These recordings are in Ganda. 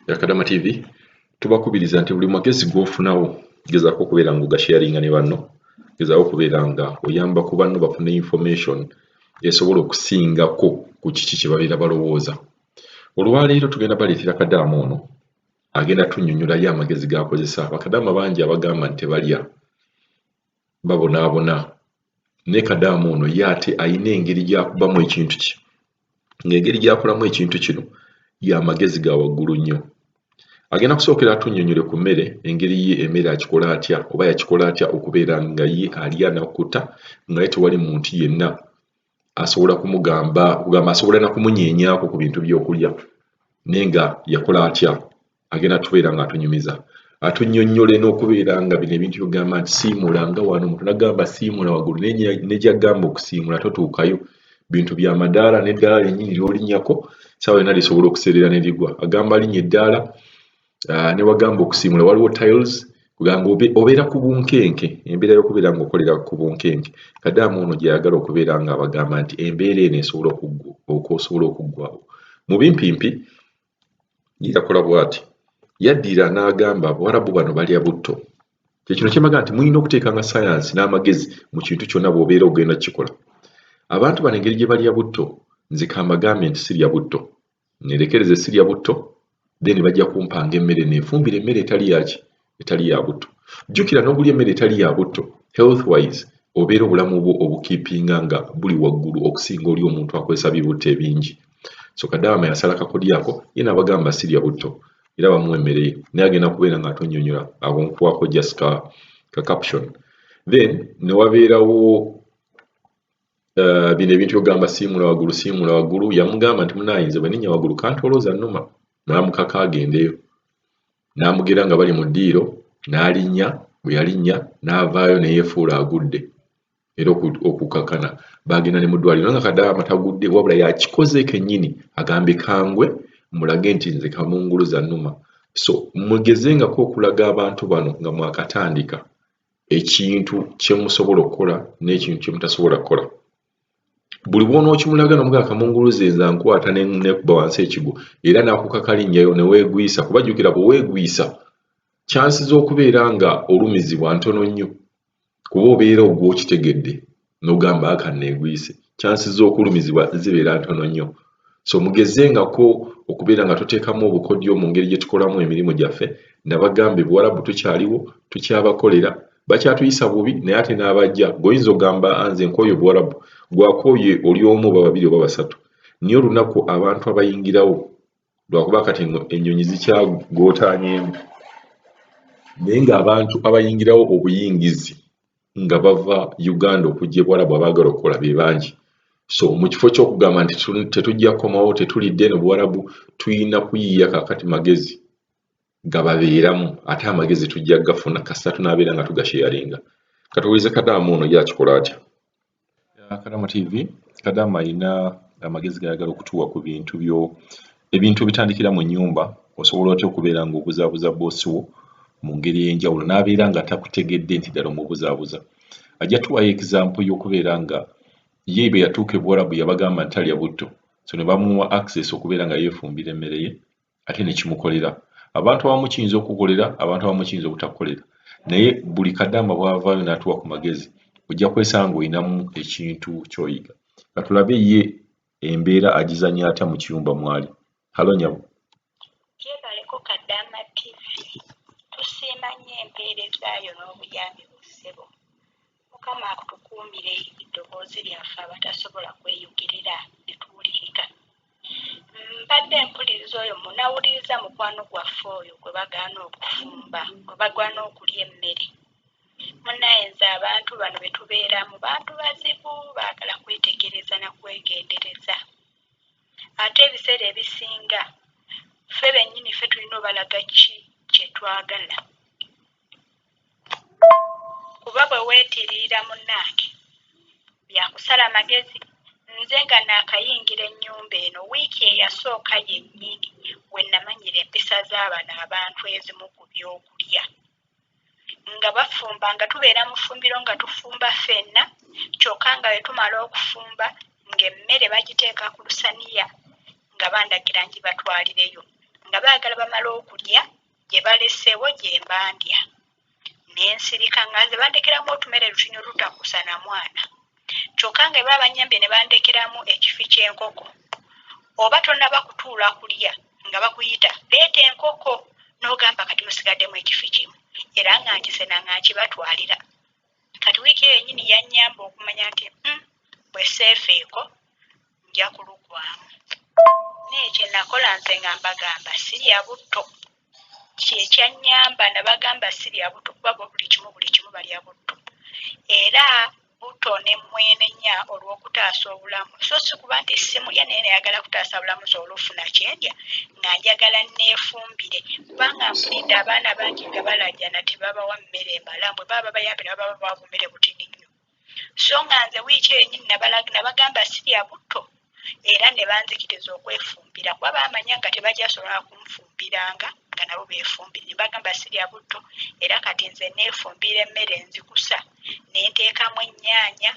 ya Kadama TV tubakubiriza nti buli magezi g'ofunawo gezaako okubeera ng'ogasharinga ne banno, gezaako okubeera nga oyamba ku banno bafune information esobola okusingako ku kiki kye babeera balowooza. Olwaleero tugenda baleetera Kadaama ono agenda tunnyonnyolayo amagezi g'akozesa. Bakadaama bangi abagamba nti tebalya babonaabona, ne Kadaama ono ye ate ayina engeri gy'akubamu ekintu kye, ng'engeri gy'akolamu ekintu kino y'amagezi ga waggulu nnyo. Agenda kusookera atunnyonnyole ku mmere, engeri ye emmere akikola atya oba yakikola atya okubeera nga ye alya n'akkuta nga tewali muntu yenna asobola kumugamba asobola na kumunyeenyaako ku bintu by'okulya, naye nga yakola atya. Agenda tubeera nga atunyumiza, atunnyonnyole n'okubeera nga bino ebintu by'ogamba nti siimula nga wano omuntu n'agamba siimula waggulu ne gy'agamba okusiimula totuukayo. Bintu bya madaala n'eddaala lennyini ly'olinnyako saawa yonna lisobola okuserera ne ligwa. Agamba linnya eddaala ne wagamba okusiimula waliwo tiles, kugamba obeera ku bunkenke, embeera y'okubeera ng'okolera ku bunkenke. Kadaama ono gy'ayagala okubeera nga abagamba nti embeera eno esobola okuggwawo. Mu bimpimpi yakola bw'ati, yaddiira n'agamba Abawarabu bano balya butto. Kino kyemaga nti mulina okuteekanga sayansi n'amagezi mu kintu kyonna bw'obeera ogenda kukikola. Abantu bano engeri gye balya butto, nze kambagambe nti sirya butto, nerekereze sirya butto, then bajja kumpanga emmere neefumbira emmere etali ya butto. Jjukira n'okulya emmere etali ya butto health wise obeera obulamu bwo obukiipinga nga buli waggulu okusinga oli omuntu akozesa bibutto ebingi. So Kadaama yasala kakodyako, ye n'abagamba sirya butto era bamuwa emmere ye, naye agenda kubeera ng'atonnyonnyola abo nkuwako just ka caption. Then ne wabeerawo bino ebintu by'ogamba siimula waggulu, yamugamba nti munaayinze bwe ninnya waggulu kantolooza nnuma, n'amukaka agendeyo. N'amugera nga bali mu ddiiro, n'alinnya, bwe yalinnya n'avaayo ne yeefuula agudde era okukakana. Baagenda ne mu ddwaliro nga Kadaama tagudde wabula yakikoze kennyini, agambe kangwe mulage nti nze kamunguluza nnuma. So mugezengako okulaga abantu bano nga mwakatandika ekintu kye musobola okukola n'ekintu kye mutasobola kukola. Buli bw'onookimulaga n'omugamba kamunguluze nze nkwata nekuba wansi ekigo era n'akukaka linnyayo ne weegwisa, kuba jjukira bwe weegwisa chansi z'okubeera nga olumizibwa ntono nnyo, kuba obeera ogw'okitegedde n'ogamba akanneegwise, chansi z'okulumizibwa zibeera ntono nnyo. So mugezengako okubeera nga tuteekamu obukodyo mu ngeri gye tukolamu emirimu gyaffe. Nabagambe Buwarabu tukyaliwo, tukyabakolera, bakyatuyisa bubi naye ate n'abajja g'oyinza ogamba nze nkooye Buwarabu, gwakooye oli omu oba babiri oba basatu, niyo olunaku abantu abayingirawo, lwakuba kati ennyonyi zikyagootaanyeemu, naye ng'abantu abayingirawo obuyingizi nga bava Uganda okujja Buwarabu abaagala okukola be bangi. So mu kifo ky'okugamba nti tetujja kukomawo tetulidde ne Buwarabu, tuyina kuyiiya kaakati magezi gababeeramu, ate amagezi tujja gafuna kasita tunaabeera nga tugasharinga. Katuwulize Kadaama ono yakikola atya. Kadama TV, Kadaama alina amagezi gayagala okutuwa ku ebintu bitandikira mu nnyumba. Osobola otya okubeera ng'obuzaabuza boosi wo mu ngeri ey'enjawulo n'abeera nga takutegedde nti ddala omubuzaabuza. Ajja tuwayo example y'okubeera nga ye bwe yatuuka e Buwarabu yabagamba nti talya butto, so ne bamuwa access okubeera nga yeefumbira emmere ye ate ne kimukolera. Abantu abamu kiyinza okukolera, abantu abamu kiyinza obutakukolera, naye buli Kadaama bw'avaayo n'atuwa ku magezi ojja kwesanga ng'olinamu ekintu ky'oyiga. Katulabe ye embeera agizanya atya mu kiyumba mwali. Halo nyabo. Yebaleko Kadaama TV, tusiima nnyo empeerezaayo n'obuyambi bu ssebo. Mukama akutukuumire eddoboozi lyaffe abatasobola kweyogirira ne tuwulirika. Mbadde mpuliriza oyo munawuliriza mukwano gwaffe oyo gwe bagaana okufumba, gwe bagaana okulya emmere. Munayenza abantu bano be tubeeramu bantu bazibu, baagala kwetegereza na kwegendereza. Ate ebiseera ebisinga ffe bennyini ffe tulina obalaga kye twagala. Kuba bwe weetirira munnange byakusala magezi. Nze nga naakayingira ennyumba eno wiiki eyasooka yennyini we namanyira empisa z'abano abantu ezimu ku byokulya. Nga bafumba nga tubeera mu ffumbiro nga tufumba ffenna, kyokka nga bwe tumala okufumba ng'emmere bagiteeka ku lusaniya nga bandagira ngibatwalireyo nga baagala bamala okulya gye baleseewo gye mbandya n'ensirika nga ze bandekeramu otumere lutinyo lutakusa na mwana kyokka nga baba banyambye ne bandekeramu ekifi ky'enkoko oba tonnaba kutuula kulya nga bakuyita leeta enkoko n'ogamba kati musigaddemu ekifi kimu era nga nkisena nga nkibatwalira kati wiiki eyo yennyini yannyamba okumanya nti bwe seefeeko nja kulugwamu n'ekyo nakola nze nga mbagamba sirya butto kyekyannyamba nabagamba sirya butto kuba bo buli kimu balya butto era butto ne mwenenya olw'okutaasa obulamu so si kuba nti simulya naye nayagala kutaasa bulamu so olw'ofuna kyendya nga njagala neefumbire kubanga mpulidde abaana bangi nga balajana tebabawa mmere emala bwe baba bayambe ne baba bawa bumere butini nnyo so nga nze wiiki yennyini nabagamba sirya butto era ne banzikiriza okwefumbira kuba baamanya nga tebajjasobola kunfumbiranga nga nabo beefumbire ne bagamba sirya butto era kati nze neefumbira emmere nzikusa ne nteekamu ennyaanya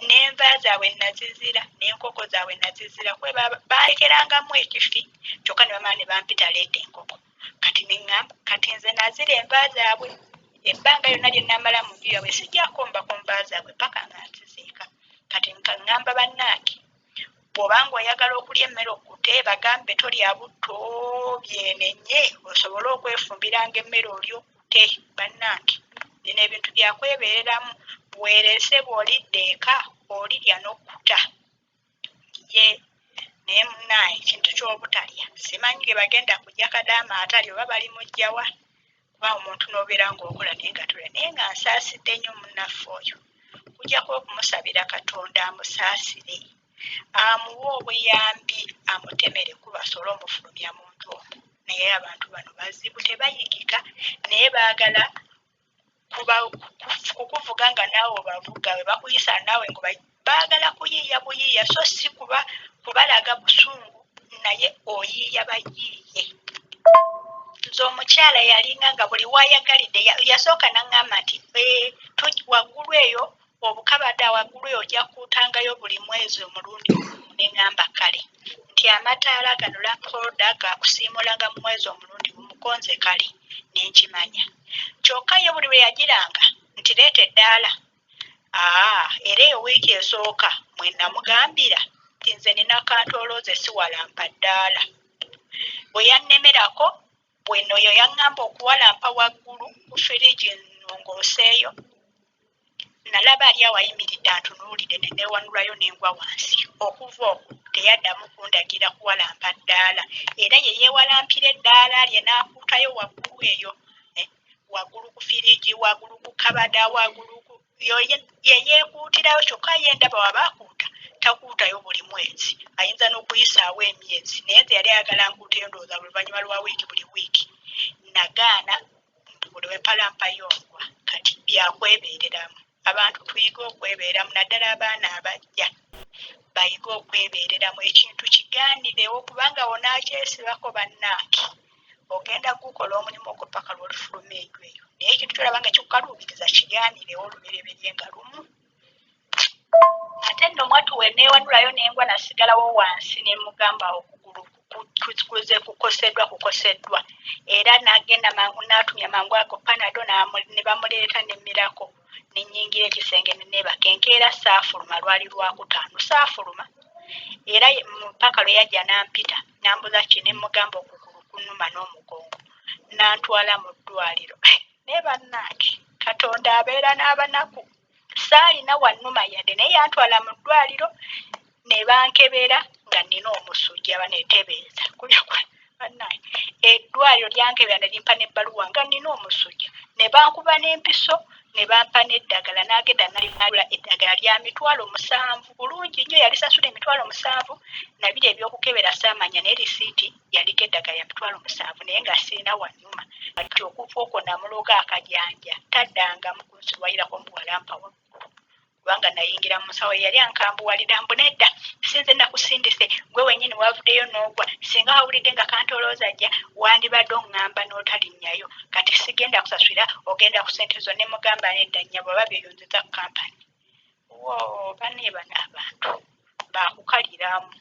n'enva zaabwe nazizira n'enkoko zaabwe nazizira kwe baalekerangamu ekifi kyokka ne bamala ne bampita leeta enkoko kati neŋŋamba kati nze nazira enva zaabwe ebbanga lyonna lye namala mu nju yaabwe sijjako mbako nva zaabwe paka nga nziziika kati nkaŋŋamba bannange bw'obanga oyagala okulya emmere okkute bagambe tolya butto byenenye osobole okwefumbiranga emmere oli okkute bannange bino ebintu byakwebeereramu bwereese bw'olidde eka olirya n'okkuta ye naye munnaye ekintu ky'obutalya simanyi ge bagenda kujja kadaama atali oba bali mujjawa kuba omuntu n'obeera ng'okola naye nga tulya naye nga nsaasidde nnyo munnaffe oyo kujjako okumusabira katonda amusaasire amuwe obuyambi amutemere kubasole omufulumya muntu omwo naye abantu bano bazibu tebayigika naye baagala kukuvuga nga naawe obavuga we bakuyisa naawe ngo baagala kuyiiya buyiiya so si kubalaga busungu naye oyiiya bayiiye nze omukyala yalinga nga buli waayagalidde yasooka naŋŋamba nti waggulu eyo obukabada waggulu eyo ojja kuutangayo buli mwezi omulundi neŋŋamba kale nti amataala gano lampooda gakusiimulanga mu mwezi omulundi gumukonze kale nenkimanya kyokka ye buli lwe yagiranga nti leeta eddaala era eyo wiiki esooka mwe namugambira nti nze nina kantoolooze siwalampa ddaala bwe yannemerako bweno yo yaŋŋamba okuwalampa waggulu ku firigi nnongooseeyo nalaba ali awayimiridde antunuulire ne neewanulayo n'engwa wansi okuva okwo teyaddamu kundagira kuwalampa ddaala era ye yeewalampira eddaala lye n'akuutayo waggulu eyo waggulu ku firigi waggulu ku kabada waggulu ye yeekuutirayo kyokka ye ndaba waba akuuta takuutayo buli mwezi ayinza n'okuyisaawo emyezi naye nze yali ayagala nkuuteyo ndowooza oluvannyuma lwa wiiki buli wiiki nagaana buli wempalampa yongwa kati byakwebeereramu abantu tuyiga okwebeeramu naddala abaana abajja bayiga okwebeereramu ekintu kigaanirewo kubanga wonaakyesibako bannange ogenda gukola omulimu ogwo paka lw'olufuluma enju eyo naye ekintu kyolaba nga kikukaluubiriza kigaanirewo olubereberye nga lumu ate nno mwatu we neewanulayo n'engwa nasigalawo wansi ne mugamba okugulu kukoseddwa era n'agenda mangu n'atumya mangu ago panado ne bamuleeta n'emmirako nenyingira ekisenge neneebaka enkeera saafuluma lwali lwakutaano saafuluma era paka lwe yajja nampita nambuza ki ne mugamba okugulu kunuma n'omugongo nantwala mu ddwaliro naye bannange katonda abeera n'abanaku saalina wannuma yadde naye yantwala mu ddwaliro ne bankebera nga nina omusujja baneetebeeza bannange eddwaliro lyankebera ne limpa n'ebbaluwa nga nina omusujja ne bankuba n'empiso ne bampa n'eddagala n'agenda nalina eddagala lya $7,000 bulungi nnyo yalisasula $7,000 nabiri ebyokukebera saamanya naye risiiti yaliko eddagala ya $7,000 naye nga sirina wannuma ati okuva okwo namuloga akajanja taddangamu kunsiwayirako mbuwalampa waggulu kubanga nayingira mu musawo yali ankambuwalira mbu nedda sinze nakusindise gwe wennyini wavuddeyo n'ogwa singa wawulidde nga kantoolooza ajja wandibadde oŋŋamba n'otalinnyayo kati sigenda kusasula ogenda ku ssente zo ne mugamba nedda nnya bwaba byeyonzeza ku kampani bane bano abantu baakukaliramu